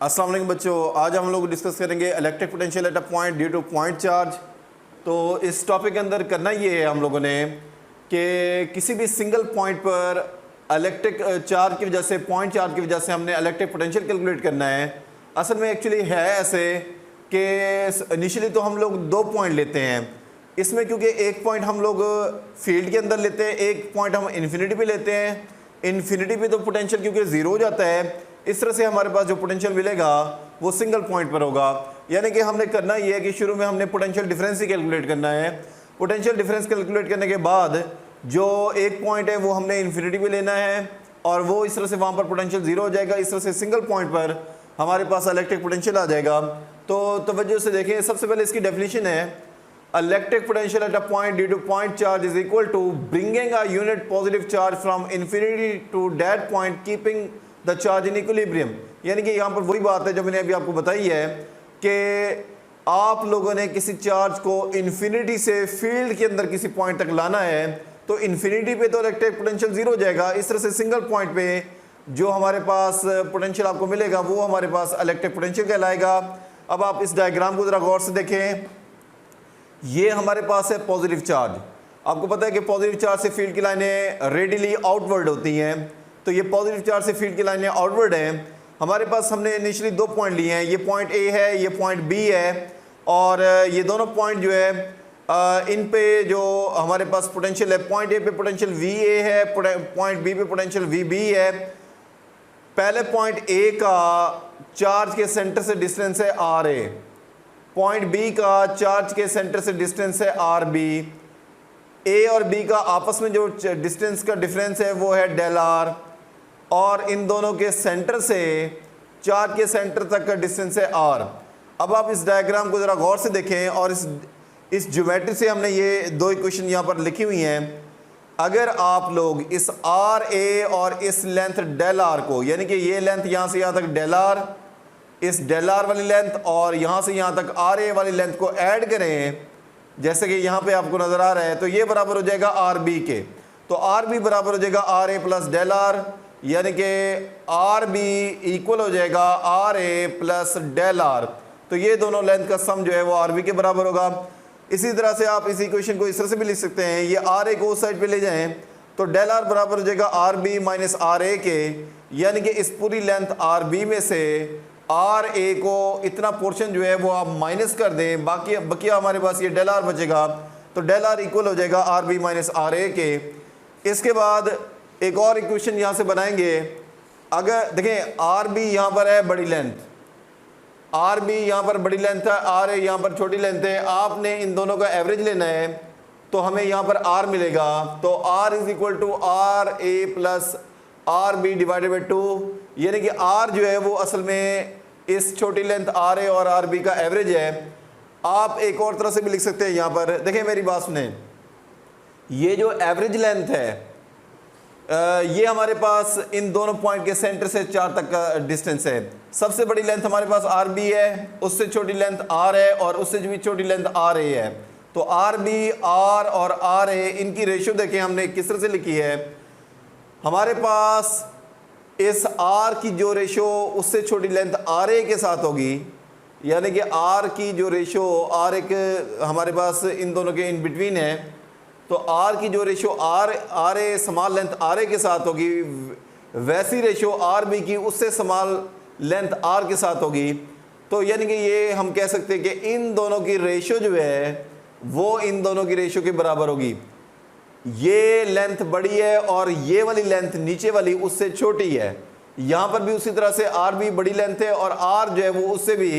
अस्सलाम वालेकुम बच्चों, आज हम लोग डिस्कस करेंगे electric potential at a point due to point charge. तो इस टॉपिक के अंदर करना ये है हम लोगों ने कि किसी भी सिंगल पॉइंट पर इलेक्ट्रिक चार्ज की वजह से, पॉइंट चार्ज की वजह से हमने इलेक्ट्रिक पोटेंशियल कैलकुलेट करना है। असल में एक्चुअली है ऐसे कि इनिशियली तो हम लोग दो पॉइंट लेते हैं इसमें, क्योंकि एक पॉइंट हम लोग फील्ड के अंदर लेते हैं, एक पॉइंट हम इन्फिनिटी पे लेते हैं। इन्फिनिटी पे तो पोटेंशियल क्योंकि ज़ीरो हो जाता है, इस तरह से हमारे पास जो पोटेंशियल मिलेगा वो सिंगल पॉइंट पर होगा। यानी कि हमने करना ये है कि शुरू में हमने पोटेंशियल डिफरेंस ही कैलकुलेट करना है। पोटेंशियल डिफरेंस कैलकुलेट करने के बाद जो एक पॉइंट है वो हमने इन्फिनिटी पे लेना है और वो इस तरह से वहाँ पर पोटेंशियल ज़ीरो हो जाएगा। इस तरह से सिंगल पॉइंट पर हमारे पास इलेक्ट्रिक पोटेंशियल आ जाएगा। तो तवज्जो से देखें, सबसे पहले इसकी डेफिनेशन है electric potential at a point due to point charge is equal to bringing a unit positive charge from infinity to that point keeping the charge in equilibrium. यानी कि यहाँ पर वही बात है जो मैंने अभी आपको बताई है कि आप लोगों ने किसी चार्ज को इन्फिनिटी से फील्ड के अंदर किसी पॉइंट तक लाना है, तो इन्फिनिटी पे तो इलेक्ट्रिक पोटेंशियल जीरो हो जाएगा। इस तरह से सिंगल पॉइंट पे जो हमारे पास पोटेंशियल आपको मिलेगा वो हमारे पास इलेक्ट्रिक पोटेंशियल कहलाएगा। अब आप इस डायग्राम को जरा गौर से देखें। ये हमारे पास है पॉजिटिव चार्ज। आपको पता है कि पॉजिटिव चार्ज से फील्ड की लाइनें रेडियली आउटवर्ड होती हैं, तो ये पॉजिटिव चार्ज से फील्ड की लाइनें आउटवर्ड हैं। हमारे पास हमने इनिशियली दो पॉइंट लिए हैं, ये पॉइंट ए है, ये पॉइंट बी है, और ये दोनों पॉइंट जो है इन पे जो हमारे पास पोटेंशियल है, पॉइंट ए पे पोटेंशियल वी ए है, पॉइंट बी पे पोटेंशियल वी बी है। पहले पॉइंट ए का चार्ज के सेंटर से डिस्टेंस है आर ए, पॉइंट बी का चार्ज के सेंटर से डिस्टेंस है आर बी। ए और बी का आपस में जो डिस्टेंस का डिफरेंस है वो है डेल आर, और इन दोनों के सेंटर से चार्ज के सेंटर तक का डिस्टेंस है आर। अब आप इस डायग्राम को ज़रा गौर से देखें और इस ज्योमेट्री से हमने ये दो इक्वेशन यहाँ पर लिखी हुई हैं। अगर आप लोग इस आर ए और इस लेंथ डेल आर को, यानी कि ये लेंथ यहाँ से यहाँ तक डेल आर, इस डेल आर वाली लेंथ और यहाँ से यहाँ तक आर ए वाली लेंथ को ऐड करें, जैसे कि यहाँ पे आपको नज़र आ रहा है, तो ये बराबर हो जाएगा आर बी के। तो आर बी बराबर हो जाएगा R A plus del R, यानी कि आर बी इक्वल हो जाएगा R A plus del R. तो ये दोनों लेंथ का सम जो है वो आर बी के बराबर होगा। इसी तरह से आप इस इक्वेशन को इस तरह से भी लिख सकते हैं, ये आर ए को उस साइड पे ले जाएं तो डेल आर बराबर हो जाएगा are B minus R A के, यानी कि इस पूरी लेंथ आर बी में से आर ए को इतना पोर्शन जो है वो आप माइनस कर दें, बाकी बकिया हमारे पास ये डेल आर बचेगा। तो डेल आर इक्वल हो जाएगा are B minus R A के। इसके बाद एक और इक्वेशन यहाँ से बनाएंगे। अगर देखें आर बी यहाँ पर है बड़ी लेंथ, आर बी यहाँ पर बड़ी लेंथ है, आर ए यहाँ पर छोटी लेंथ है। आपने इन दोनों का एवरेज लेना है तो हमें यहाँ पर आर मिलेगा। तो R is equal to R A plus R B divided by 2, यानी कि आर जो है वो असल में इस छोटी लेंथ आर ए और आर बी का एवरेज है। आप एक और तरह से भी लिख सकते हैं, यहाँ पर देखें मेरी बात सुने, ये जो एवरेज लेंथ है ये हमारे पास इन दोनों पॉइंट के सेंटर से चार तक का डिस्टेंस है। सबसे बड़ी लेंथ हमारे पास आर बी है, उससे छोटी लेंथ आर है, और उससे भी छोटी लेंथ आर ए है। तो आर बी, आर और आर ए, इनकी रेशियो देखें हमने किस तरह से लिखी है। हमारे पास इस आर की जो रेशियो उससे छोटी लेंथ आर ए के साथ होगी, यानी कि आर की जो रेशियो आर एक हमारे पास इन दोनों के इन बिटवीन है, तो आर की जो ratio R A small length R A के साथ होगी, वैसी रेशियो आर बी की उससे स्मॉल लेंथ आर के साथ होगी। तो यानी कि ये हम कह सकते हैं कि इन दोनों की रेशियो जो है वो इन दोनों की रेशियो के बराबर होगी। ये लेंथ बड़ी है और ये वाली लेंथ नीचे वाली उससे छोटी है। यहाँ पर भी उसी तरह से आर भी बड़ी लेंथ है और आर जो है वो उससे भी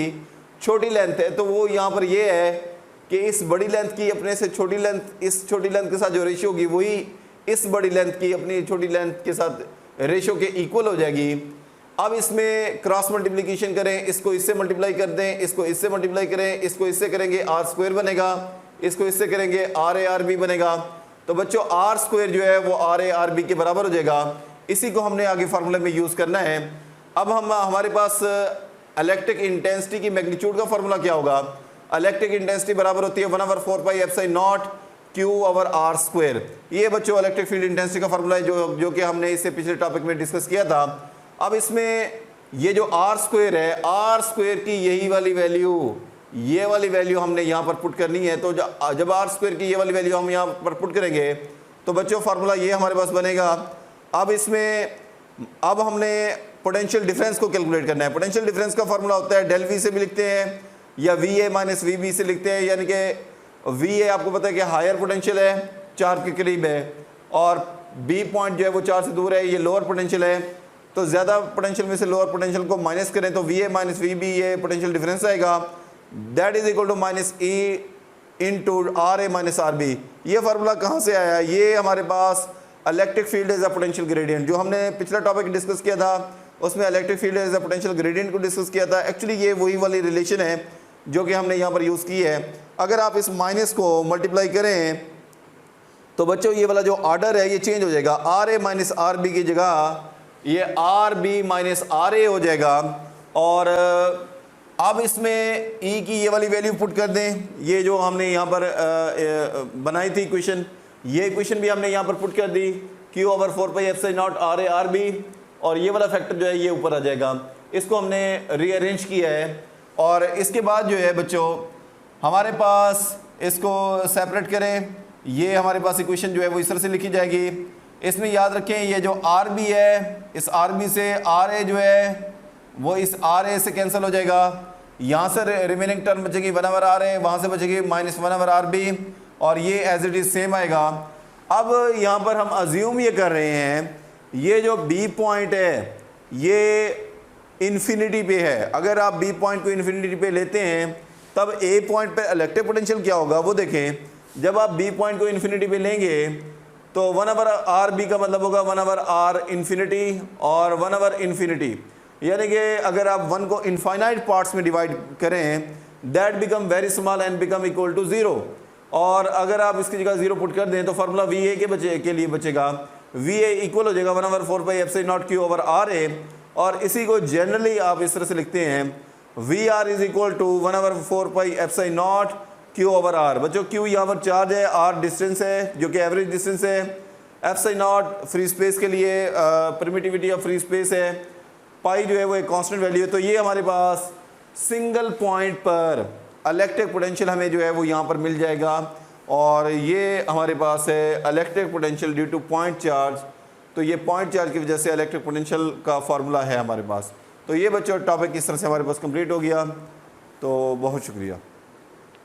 छोटी लेंथ है। तो वो यहाँ पर ये है कि इस बड़ी लेंथ की अपने से छोटी लेंथ, इस छोटी लेंथ के साथ जो रेशियो होगी वही इस बड़ी लेंथ की अपनी छोटी लेंथ के साथ रेशियो के इक्वल हो जाएगी। अब इसमें क्रॉस मल्टीप्लिकेशन करें, इसको इससे मल्टीप्लाई कर दें, इसको इससे मल्टीप्लाई करें, इसको इससे करेंगे आर स्क्वायर बनेगा, इसको इससे करेंगे आर ए आर बी बनेगा। तो बच्चों आर स्क्वायर जो है वो आर ए आर बी के बराबर हो जाएगा। इसी को हमने आगे फार्मूले में यूज़ करना है। अब हमारे पास इलेक्ट्रिक इंटेंसिटी की मैग्नीट्यूड का फार्मूला क्या होगा। इलेक्ट्रिक इंटेंसिटी बराबर होती है 1/4 pi epsilon naught Q over R square. ये बच्चों इलेक्ट्रिक फील्ड इंटेंसिटी का फार्मूला है जो कि हमने इससे पिछले टॉपिक में डिस्कस किया था। अब इसमें ये जो आर स्क्वायर है, आर स्क्वायर की यही वाली वैल्यू, ये वाली वैल्यू हमने यहाँ पर पुट करनी है। तो जब आर स्क्वायर की ये वाली वैल्यू हम यहाँ पर पुट करेंगे तो बच्चों फार्मूला ये हमारे पास बनेगा। अब इसमें अब हमने पोटेंशियल डिफरेंस को कैलकुलेट करना है। पोटेंशियल डिफरेंस का फार्मूला होता है डेल वी से भी लिखते हैं या V A minus V B से लिखते हैं, यानी कि वी ए आपको पता है कि हायर पोटेंशियल है, चार्ज के करीब है, और बी पॉइंट जो है वो चार्ज से दूर है, ये लोअर पोटेंशियल है। तो ज़्यादा पोटेंशियल में से लोअर पोटेंशियल को माइनस करें तो V A minus V B ये पोटेंशियल डिफरेंस आएगा, that is equal to minus E into R A minus R B. ये फार्मूला कहाँ से आया? ये हमारे पास electric field as a potential gradient, जो हमने पिछला टॉपिक डिस्कस किया था उसमें electric field as a potential gradient को डिस्कस किया था। एक्चुअली ये वही वाली रिलेशन है जो कि हमने यहाँ पर यूज़ की है। अगर आप इस माइनस को मल्टीप्लाई करें तो बच्चों ये वाला जो ऑर्डर है ये चेंज हो जाएगा, R A minus R B की जगह ये R B minus R A हो जाएगा। और अब इसमें ई की ये वाली वैल्यू पुट कर दें, ये जो हमने यहाँ पर बनाई थी इक्वेशन, ये इक्वेशन भी हमने यहाँ पर पुट कर दी, Q over 4 pi epsilon naught R A R B, और ये वाला फैक्टर जो है ये ऊपर आ जाएगा। इसको हमने रीअरेंज किया है। और इसके बाद जो है बच्चों हमारे पास इसको सेपरेट करें, ये हमारे पास इक्वेशन जो है वो इस तरह से लिखी जाएगी। इसमें याद रखें ये जो आर बी है, इस आर बी से आर ए जो है वो इस आर ए से कैंसिल हो जाएगा, यहाँ से रिमेनिंग टर्म बचेगी 1 ओवर आर ए, वहाँ से बचेगी माइनस 1 ओवर आर बी, और ये एज इट इज़ सेम आएगा। अब यहाँ पर हम अज्यूम ये कर रहे हैं ये जो बी पॉइंट है ये इन्फिनिटी पे है। अगर आप बी पॉइंट को इन्फिनिटी पे लेते हैं तब ए पॉइंट पे इलेक्ट्रिक पोटेंशियल क्या होगा वो देखें। जब आप बी पॉइंट को इन्फिनिटी पे लेंगे तो 1 ओवर आर बी का मतलब होगा 1 ओवर आर इन्फिनिटी और 1 ओवर इन्फिनिटी, यानी कि अगर आप 1 को इनफाइनाइट पार्ट्स में डिवाइड करें that become very small and become equal to 0। और अगर आप इसकी जगह 0 पुट कर दें तो फार्मूला वी ए के लिए बचेगा, वी ए इक्वल हो जाएगा 1 over 4 pi epsilon naught Q over R A. और इसी को जनरली आप इस तरह से लिखते हैं V R is equal to 1 over 4 pi epsilon naught Q over R. बच्चों क्यू यहाँ पर चार्ज है, आर डिस्टेंस है जो कि एवरेज डिस्टेंस है, एप्सिलॉन नॉट फ्री स्पेस के लिए परमिटिविटी ऑफ फ्री स्पेस है, पाई जो है वो एक कांस्टेंट वैल्यू है। तो ये हमारे पास सिंगल पॉइंट पर इलेक्ट्रिक पोटेंशियल हमें जो है वो यहाँ पर मिल जाएगा, और ये हमारे पास है electric potential due to point charge. तो ये पॉइंट चार्ज की वजह से इलेक्ट्रिक पोटेंशियल का फार्मूला है हमारे पास। तो ये बच्चों टॉपिक इस तरह से हमारे पास कंप्लीट हो गया। तो बहुत शुक्रिया।